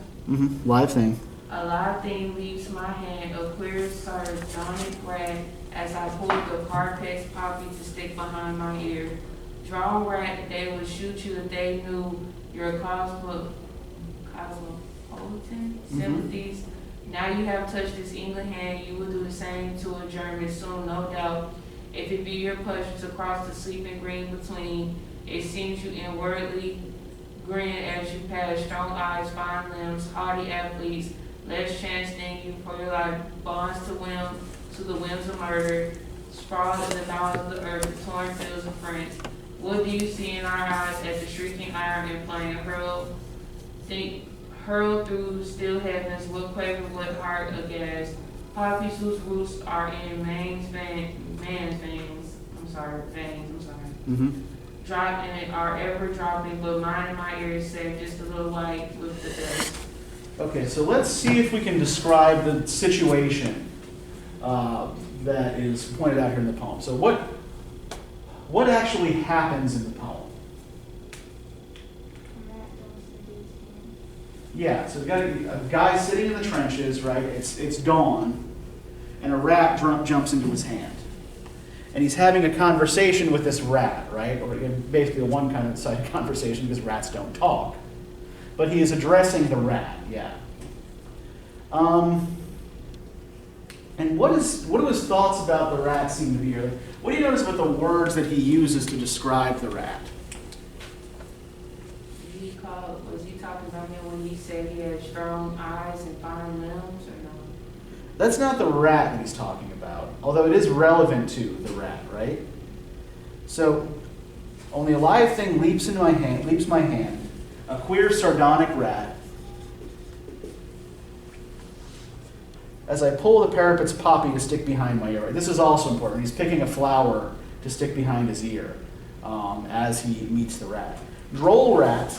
Live thing. A live thing leaves my hand, a queer sardonic rat, as I pulled the Carpex poppy to stick behind my ear. Draw rat, they would shoot you if they knew your cosmopolitan sympathies. Now you have touched this England hand, you will do the same to a German soon, no doubt. If it be your pleasure to cross the sleeping green between, it seems you inwardly grin as you pass, strong eyes, fine limbs, hardy athletes, less chance than you for your life, bonds to the whims of murder, sprawled in the knowledge of the earth, the torn fields of France. What do you see in our eyes as the shrieking iron and flame hurled through still heavens? What quaver, what heart aghast? Poppies whose roots are in veins. Drop in it are ever dropping, but mine and my ears say just a little white with the dust. Okay, so let's see if we can describe the situation that is pointed out here in the poem. So what actually happens in the poem? Yeah, so we've got a guy sitting in the trenches, right? It's dawn, and a rat jumps into his hand. And he's having a conversation with this rat, right? Or basically a one-sided conversation because rats don't talk. But he is addressing the rat, yeah. And what do his thoughts about the rat seem to be here? What do you notice about the words that he uses to describe the rat? Was he talking about him when he said he had strong eyes and fine limbs, or no? That's not the rat that he's talking about, although it is relevant to the rat, right? So, only a live thing leaps my hand, a queer sardonic rat, as I pull the parapet's poppy to stick behind my ear. This is also important. He's picking a flower to stick behind his ear as he meets the rat. Droll rat,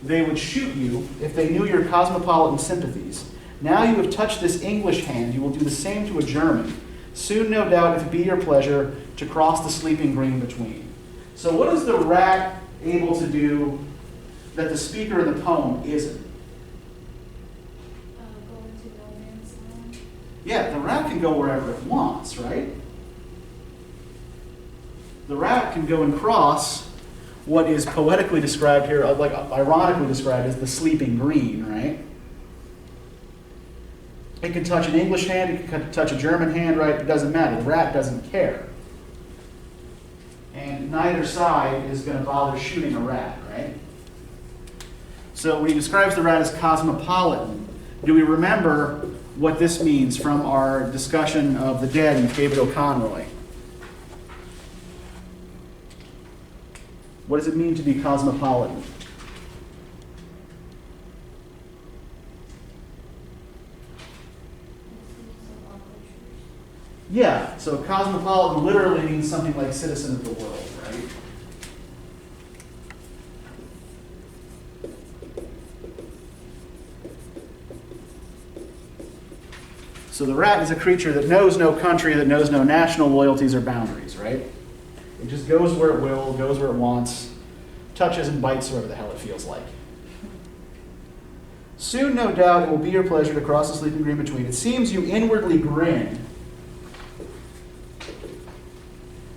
they would shoot you if they knew your cosmopolitan sympathies. Now you have touched this English hand, you will do the same to a German. Soon, no doubt, if it be your pleasure, to cross the sleeping green between. So what is the rat able to do that the speaker in the poem isn't? Go into no man's land. Yeah, the rat can go wherever it wants, right? The rat can go and cross what is poetically described here, like ironically described as the sleeping green, right? It can touch an English hand, it can touch a German hand, right? It doesn't matter. The rat doesn't care. And neither side is going to bother shooting a rat, right? So when he describes the rat as cosmopolitan, do we remember what this means from our discussion of the dead in David O'Conroy? What does it mean to be cosmopolitan? Yeah, so cosmopolitan literally means something like citizen of the world, right? So the rat is a creature that knows no country, that knows no national loyalties or boundaries, right? It just goes where it will, goes where it wants, touches and bites wherever the hell it feels like. Soon, no doubt, it will be your pleasure to cross the sleeping green between. It seems you inwardly grin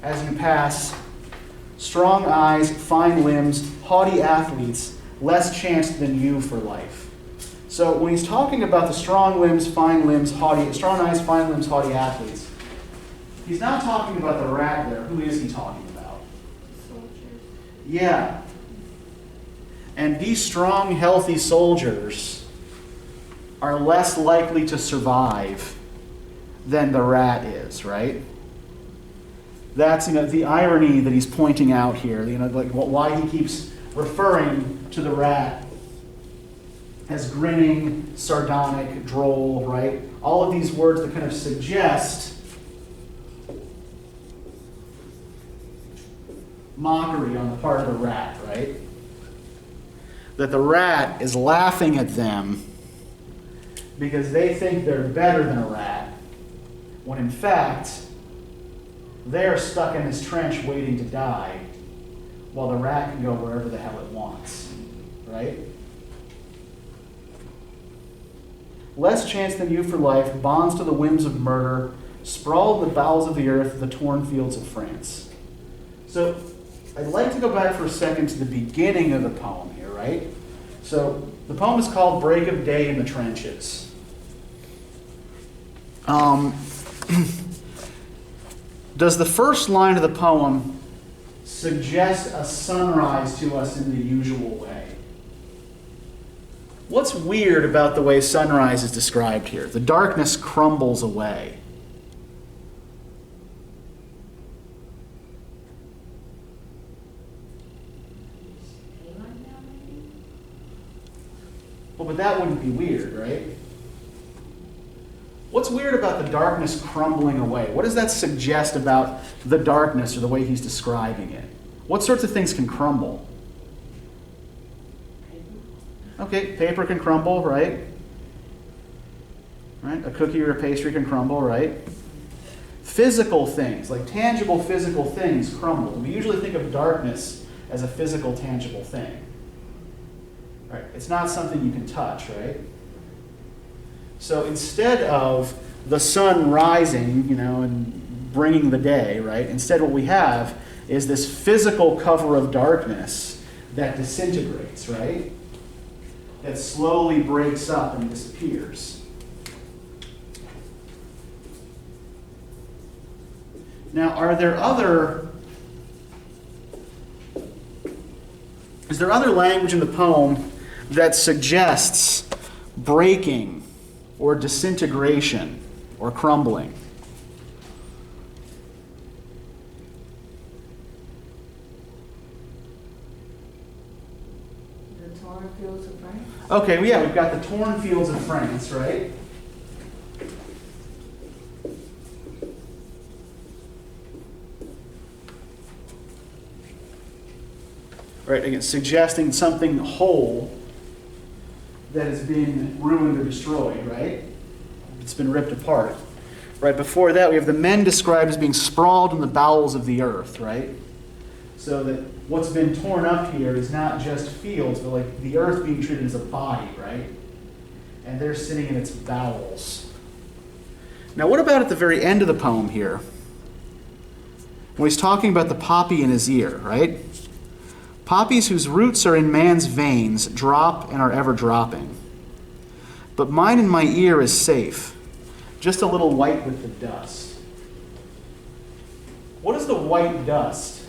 as you pass strong eyes, fine limbs, haughty athletes, less chanced than you for life. So when he's talking about the strong limbs, fine limbs, strong eyes, fine limbs, haughty athletes, he's not talking about the rat there. Who is he talking about? Soldiers. Yeah. And these strong, healthy soldiers are less likely to survive than the rat is, right? That's the irony that he's pointing out here. Like why he keeps referring to the rat as grinning, sardonic, droll, right? All of these words that kind of suggest mockery on the part of the rat, right? That the rat is laughing at them because they think they're better than a rat, when in fact, they're stuck in this trench waiting to die, while the rat can go wherever the hell it wants, right? Less chance than you for life, bonds to the whims of murder, sprawled in the bowels of the earth, the torn fields of France. So, I'd like to go back for a second to the beginning of the poem here, right? So, the poem is called Break of Day in the Trenches. Does the first line of the poem suggest a sunrise to us in the usual way? What's weird about the way sunrise is described here? The darkness crumbles away. Well, but that wouldn't be weird, right? What's weird about the darkness crumbling away? What does that suggest about the darkness or the way he's describing it? What sorts of things can crumble? Okay, paper can crumble, right? Right? A cookie or a pastry can crumble, right? Physical things, like tangible physical things, crumble. We usually think of darkness as a physical, tangible thing. Right? It's not something you can touch, right? So instead of the sun rising, and bringing the day, right? Instead what we have is this physical cover of darkness that disintegrates, right? That slowly breaks up and disappears. Now, is there other language in the poem that suggests breaking or disintegration or crumbling? The torn fields of France. Okay, well, yeah, we've got the torn fields of France, right? Right, again, suggesting something whole that is being ruined or destroyed, right? It's been ripped apart. Right, before that, we have the men described as being sprawled in the bowels of the earth, right? So that what's been torn up here is not just fields, but like the earth being treated as a body, right? And they're sitting in its bowels. Now, what about at the very end of the poem here? When he's talking about the poppy in his ear, right? Poppies whose roots are in man's veins drop and are ever dropping. But mine in my ear is safe, just a little white with the dust. What does the white dust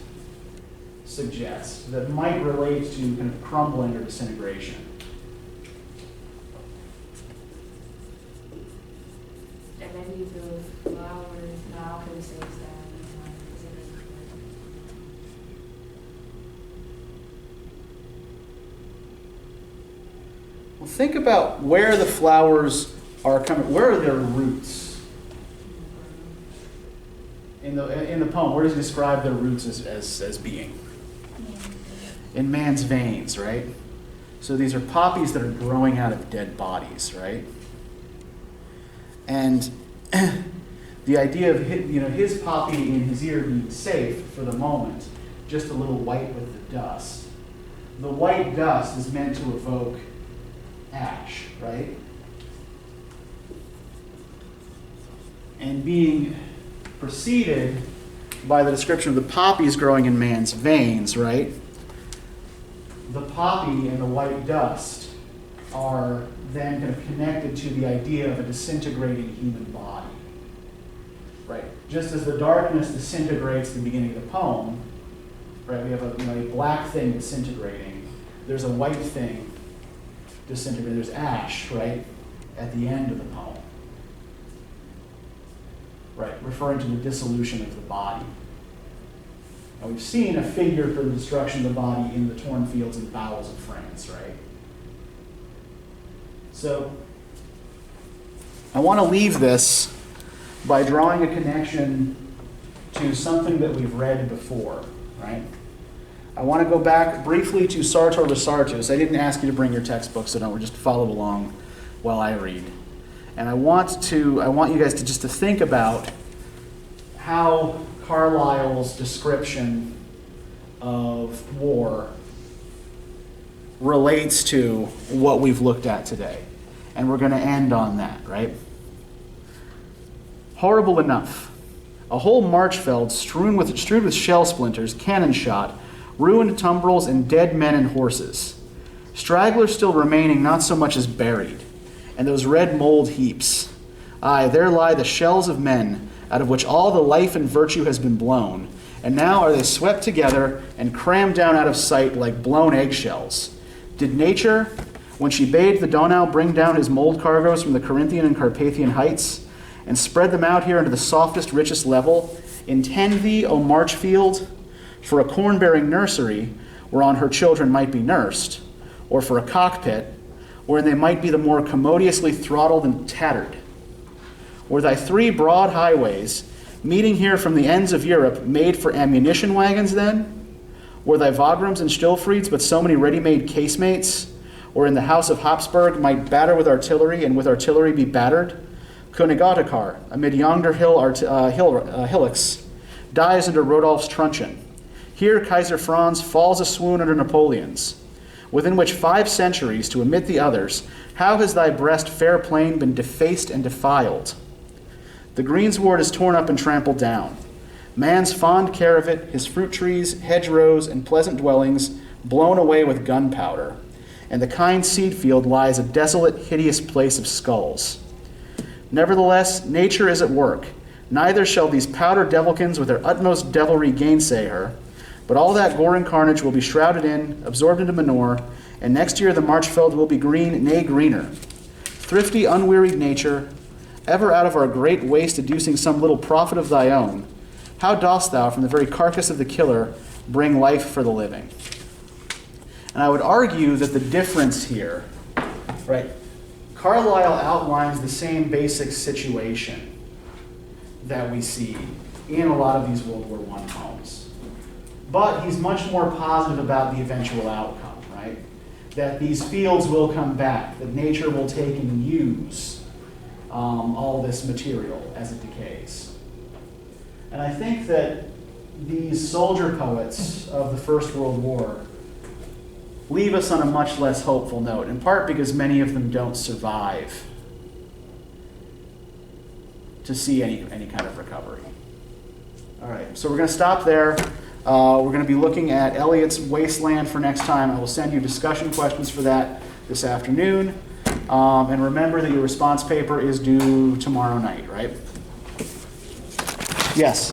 suggest that might relate to kind of crumbling or disintegration? And maybe the flowers now can say that. Well, think about where the flowers are coming. Where are their roots? in the poem, where does he describe their roots as being? In man's veins, right? So these are poppies that are growing out of dead bodies, right? And the idea of his poppy in his ear being safe for the moment, just a little white with the dust. The white dust is meant to evoke ash, right? And being preceded by the description of the poppies growing in man's veins, right? The poppy and the white dust are then kind of connected to the idea of a disintegrating human body, right? Just as the darkness disintegrates at the beginning of the poem, right? We have a black thing disintegrating. There's a white thing disintegrating. There's ash, right, at the end of the poem, right, referring to the dissolution of the body. Now we've seen a figure for the destruction of the body in the torn fields and bowels of France, right? So I want to leave this by drawing a connection to something that we've read before, right? I want to go back briefly to Sartor Resartus. I didn't ask you to bring your textbooks, so don't just follow along while I read. And I want you guys to just to think about how Carlyle's description of war relates to what we've looked at today. And we're going to end on that, right? Horrible enough. A whole marchfeld strewed with shell splinters, cannon shot, ruined tumbrils, and dead men and horses. Stragglers still remaining, not so much as buried. And those red mold heaps. Aye, there lie the shells of men, out of which all the life and virtue has been blown, and now are they swept together and crammed down out of sight like blown eggshells. Did nature, when she bade the Donau bring down his mold cargoes from the Corinthian and Carpathian heights, and spread them out here into the softest, richest level, intend thee, O Marchfield, for a corn-bearing nursery, whereon her children might be nursed, or for a cockpit, wherein they might be the more commodiously throttled and tattered? Were thy three broad highways, meeting here from the ends of Europe, made for ammunition wagons then? Were thy Wagrams and Stilfrieds but so many ready-made casemates, wherein the house of Habsburg might batter with artillery, and with artillery be battered? Königotakar, amid yonder hillocks, dies under Rodolph's truncheon. Here Kaiser Franz falls a swoon under Napoleon's. Within which 5 centuries, to omit the others, how has thy breast fair plain been defaced and defiled? The greensward is torn up and trampled down. Man's fond care of it, his fruit trees, hedgerows, and pleasant dwellings, blown away with gunpowder. And the kind seed field lies a desolate, hideous place of skulls. Nevertheless, nature is at work. Neither shall these powder devilkins with their utmost devilry gainsay her, but all that gore and carnage will be shrouded in, absorbed into manure, and next year the Marchfeld will be green, nay greener. Thrifty, unwearied nature, ever out of our great waste deducing some little profit of thy own, how dost thou from the very carcass of the killer bring life for the living? And I would argue that the difference here, right, Carlyle outlines the same basic situation that we see in a lot of these World War I poems. But he's much more positive about the eventual outcome, right? That these fields will come back, that nature will take and use all this material as it decays. And I think that these soldier poets of the First World War leave us on a much less hopeful note, in part because many of them don't survive to see any kind of recovery. All right, so we're going to stop there. We're going to be looking at Eliot's Wasteland for next time. I will send you discussion questions for that this afternoon. And remember that your response paper is due tomorrow night, right? Yes?